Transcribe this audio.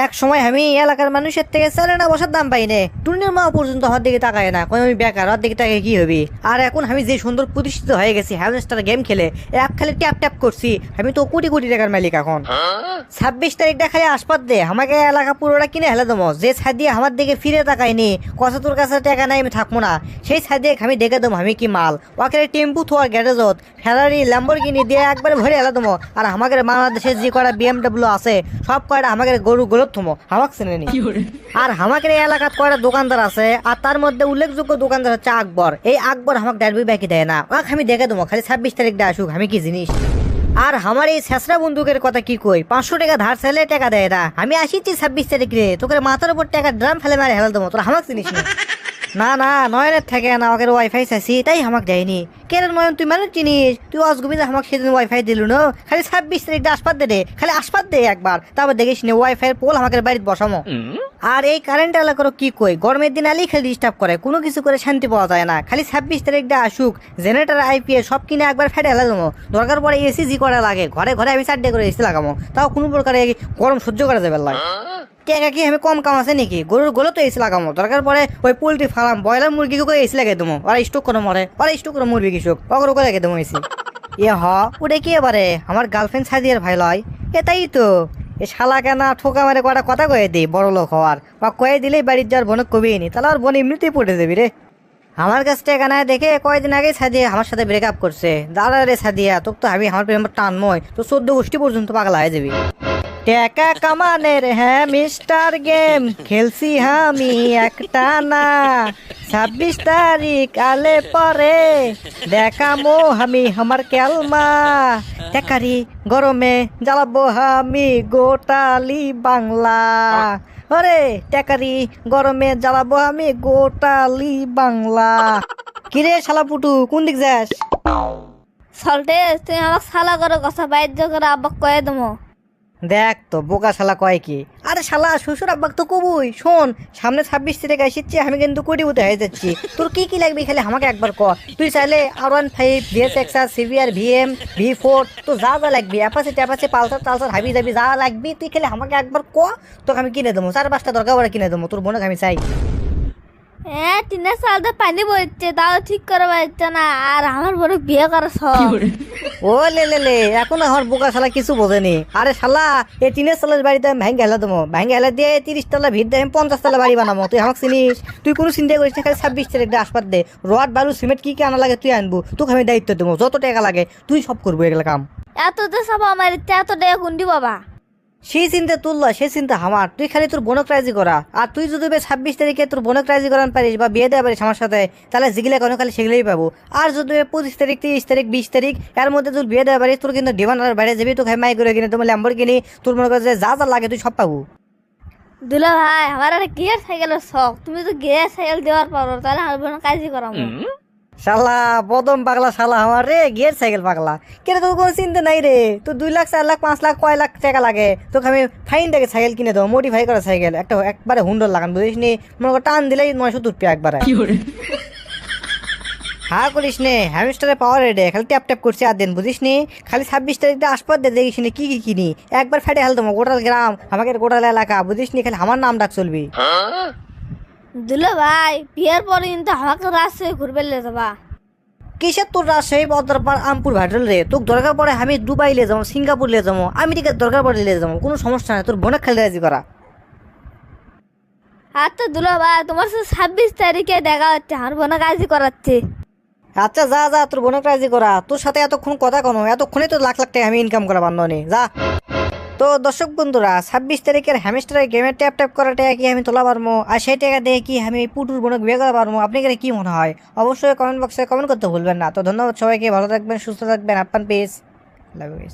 এক সময় আমি এলাকার মানুষের থেকে স্যালেনা বসার দাম পাই না, টুনির মা পর্যন্ত আমার দিকে তাকায় না, কই আমি বেকার, ওর দিকে তাকায় কি হবে। আর এখন আমি যে সুন্দর প্রতিষ্ঠিত হয়ে গেছি, হ্যামস্টার গেম খেলে অ্যাপ খেলে ট্যাপ ট্যাপ করছি, আমি তো কোটি কোটি টাকার মালিক এখন। 26 তারিখটা খালি আসপাত দে, আমাকে এলাকা পুরোটা কিনে হেলে দেবো। যে ছাদিয়ে আমার দিকে ফিরে তাকায়নি, কথা তোর কাছে টাকা নাই আমি থাকবো না, সেই ছাদিয়ে আমি দেখে দেবো আমি কি মাল। ওকে টেম্পু থোয়া গ্যারেজত ফেরারি ল্যাম্বরগিনি দিয়ে একবারে ভরে হেলে দেবো। আর আমাদের বাংলাদেশে যে কয়টা BMW আছে সব কয়টা আমাদের গরু গরুর থমো আমাকে চেনে নি। আর আমাদের এই এলাকার কয়টা দোকানদার আছে, আর তার মধ্যে উল্লেখযোগ্য দোকানদার হচ্ছে আকবর। এই আকবর আমাকে ডারবি বাকি দেয় না, ওকে আমি দেখে দেবো। খালি 26 তারিখটা আসুক, আমি কি জিনিস। আর আমার এই ছেঁচড়া বন্দুকের কথা কি কই, 500 টাকা ধার চাইলে টাকা দেয় না। আমি আসিছি 26 তারিখে, তোকে মাথার উপর টাকা ড্রাম ফেলে মারে হেলে দেবো, তোর আমাকে চিনিস না। না না, নয়নের থাকে না, ওকে ওয়াইফাই চাইছি তাই আমাকে দেয়নি। কেন নয়ন, তুই মানুষ চিনিস? তুই অসগুবিতে আমাকে সেদিন ওয়াইফাই দিলু না। খালি 26 তারিখটা আসপাত দে, খালি আসপাত দে একবার, তারপর দেখিস নি ওয়াইফাই পোল আমাকে বাড়িতে বসামো। আর এই কারেন্ট এলাকার কি কই, গরমের দিন আলি খালি ডিস্টার্ব করে, কোনো কিছু করে শান্তি পাওয়া যায় না। খালি 26 তারিখটা আসুক, জেনারেটার IPS সব কিনে একবার ফেটে হেলে দেবো। দরকার পরে এসি জি করা লাগে, ঘরে ঘরে আমি 4 করে এসি লাগাবো, তাও কোনো প্রকারে গরম সহ্য করা যাবে না। টাকা কি আমি কম কাম আছে নাকি? গরুর গোলো তো এসি লাগামো, দরকার পরে ওই পোল্ট্রি ফার্ম ব্রয়লার মুরগিকে এসি লাগাই দেবো। ওরা স্টোক করে মরে, ওরা স্টোক করে মুরগি কৃষক অগর করে রেখে দেবো এসি। ওটা কি এবারে আমার গার্লফ্রেন্ড সাদিয়ার ভাই লয়? এটাই তো এ শালা কেনা ঠোকা মারে কটা কথা কয়ে দিই বড় লোক হওয়ার, বা কয়ে দিলেই বাড়ির যাওয়ার বোনক কবিয়ে নি, তাহলে আর বোন এমনিতেই পড়ে যাবি রে। আমার কাছ থেকে কানায় দেখে কয়েকদিন আগে সাদিয়া আমার সাথে ব্রেকআপ করছে। দাঁড়া রে সাদিয়া, তোকে তো আমি আমার প্রেম টানময়, তো 14 গোষ্ঠী পর্যন্ত পাগলা হয়ে যাবি। টাকা কামানের হ্যাঁ মিস্টার গেম খেলছি আমি একটা না, 26 তারিখ আলে পরে দেখামো আমি আমার কেলমা। টেকারি গরমে জ্বালাবো আমি গোটালি বাংলা। আরে টেকারি গরমে জ্বালাবো আমি গোটালি বাংলা। কিরে শালা পুটু, কোন দিক যাস? সল্টে তুই আমাকে শালা করে কথা বাধ্য করে আব্বাক কয়ে দেবো। দেখ তো বোকা শালা কয় কি। আরে শালা শ্বশুর আব্বাক তো কবুই। শোন, সামনে 26 তারিখ আসছে, আমি কিন্তু কোটিপতি হয়ে যাচ্ছি। তোর কি কি লাগবে খালি আমাকে একবার ক। তুই চাইলে R15 VSX CBR VM V4 তো যা যা লাগবে, অ্যাপাচি ট্যাপাচি পালসার টালসার হাবি যাবি যা লাগবে তুই খালি আমাকে একবার ক, তোকে আমি কিনে দেবো। 4-5টা দরকার পরে কিনে দেবো, তোর বোনকে আমি চাই। হ্যাঁ 3 সালতে পানি বইছে, তাও ঠিক করে পারছে না, আর আমার বড় বিয়ে করা সব। ও লে লে লে, এখন আমার বোকা শালা কিছু বোঝেনি। আরে শালা এই 3 তলার বাড়িতে আমি ভেঙে হেলা দেবো, ভেঙে হেলা দিয়ে 30 তলা ভিড় দিয়ে আমি 50 তলা বাড়ি বানাবো। তুই আমাকে চিনিস? তুই কোনো চিন্তা করিস না, খালি 26 তারিখটা আসপাত দে। রড বালু সিমেন্ট কি কি আনা লাগে তুই আনবো, তোকে আমি দায়িত্ব দেবো। যত টাকা লাগে তুই সব করবো এগুলো কাম। এত তো সব আমার ইচ্ছা, এত টাকা কুন্ডি বাবা। সেই চিন্তা তোর লয়, সেই চিন্তা আমার। তুই খালি তোর বোনক রাজি করা। আর তুই যদি 26 তারিখে তোর বোনক রাজি করান পারিস বা বিয়ে দেওয়া পারিস আমার সাথে, তাহলে যেগুলো কোনো খালি সেগুলোই পাবো। আর যদি 25 তারিখ 30 তারিখ 20 তারিখ এর মধ্যে তুই বিয়ে দেওয়া পারিস, তোর কিন্তু ডিমান্ড আর বাইরে যাবি, তোকে মাই করে কিনে তোমার ল্যাম্বরগিনি তোর মনে করে যা যা লাগে তুই সব পাবো। দুলা ভাই আমার একটা গিয়ার সাইকেলের শখ, তুমি তো গিয়ার সাইকেল দেওয়ার পারো, তাহলে আমার বোন কাজই করাবো। শালা বদম পাগলা শালা আমার রে, গিয়ার সাইকেল পাগলা। কেন তোর কোনো চিন্তা নাই রে? তোর 2 লাখ 4 লাখ 5 লাখ কয় লাখ টাকা লাগে, তোকে আমি ফাইন দেখে সাইকেল কিনে দেবো, মডিফাই করা সাইকেল একটা একবারে হুন্ডর লাগান, বুঝিস নি? মনে কর টান দিলেই 900 উঠবে একবারে। হ্যাঁ করিস নে, হ্যামস্টারে পাওয়ার রেডে খালি ট্যাপ ট্যাপ করছি আর দিন, বুঝিস নি? খালি 26 তারিখটা আসপাত দে, দেখিস নি কি কি কিনি একবার ফেটে হেল দেবো। গোটাল গ্রাম আমাকে গোটাল এলাকা, বুঝিস নি? খালি আমার নাম ডাক চলবি। দুলা ভাই বিয়ের পরে কিন্তু আমাকে রাস্তায় ঘুরবে লে যাবা। কিসের তোর রাজশাহী বদরপাড় আমপুর ভাটল রে? তোর দরকার পড়ে আমি দুবাই লে যাবো, সিঙ্গাপুর লে যাবো, আমেরিকার দরকার পড়ে লে যাবো, কোনো সমস্যা নাই। তোর বোনের খালি রাজি করা। আর তো দুলা ভাই তোমার সাথে 26 তারিখে দেখা হচ্ছে, আমার বোন কাজই করাচ্ছে। আচ্ছা যা যা, তোর বোনের রাজি করা। তোর সাথে এতক্ষণ কথা কোনো, এতক্ষণে তো লাখ লাখ টাকা আমি ইনকাম করা বান্ধবনি। যা। তো দর্শক বন্ধুরা, 26 তারিখের হ্যামস্টারের গেমের ট্যাপ ট্যাপ করা টাকা কি আমি তোলা পারবো, আর সেই টাকা দিয়ে কি আমি পুটুর বোনক বিয়ে করা পারবো? আপনাদের কি মনে হয়? অবশ্যই কমেন্ট বক্সে কমেন্ট করতে ভুলবেন না। তো ধন্যবাদ সবাইকে, ভালো থাকবেন, সুস্থ থাকবেন, আপ্পান পিস, লাভ ইউ।